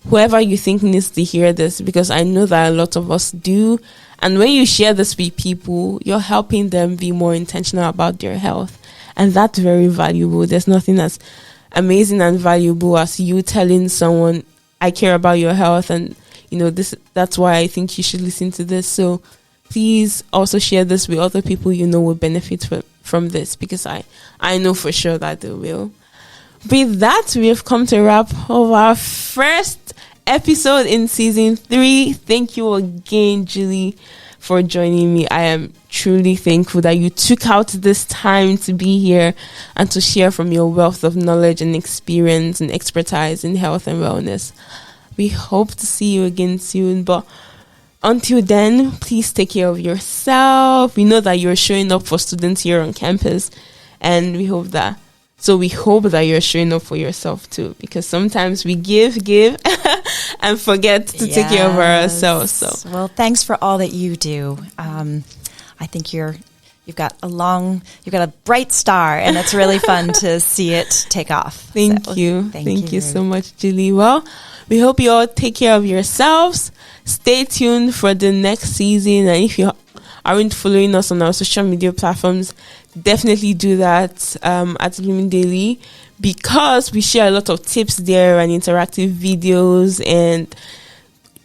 whoever you think needs to hear this, because I know that a lot of us do. And when you share this with people, you're helping them be more intentional about their health. And that's very valuable. There's nothing as amazing and valuable as you telling someone, I care about your health, and that's why I think you should listen to this. So please also share this with other people will benefit from this, because I know for sure that they will. With that, we have come to wrap of our first episode in season 3. Thank you again, Julie, for joining me. I am truly thankful that you took out this time to be here and to share from your wealth of knowledge and experience and expertise in health and wellness. We hope to see you again soon, but until then, please take care of yourself. We know that you're showing up for students here on campus, and we hope that you're showing up for yourself too, because sometimes we give and forget to take care of ourselves. So, well, thanks for all that you do. I think you've got a bright star, and it's really fun to see it take off. Thank you so much, Julie. Well, we hope you all take care of yourselves. Stay tuned for the next season, and if you aren't following us on our social media platforms, definitely do that at Blooming Daily, because we share a lot of tips there and interactive videos and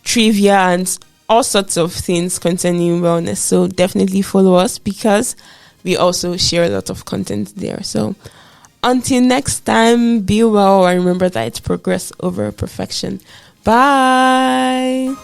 trivia and all sorts of things concerning wellness. So definitely follow us, because we also share a lot of content there. So until next time, be well, and remember that it's progress over perfection. Bye.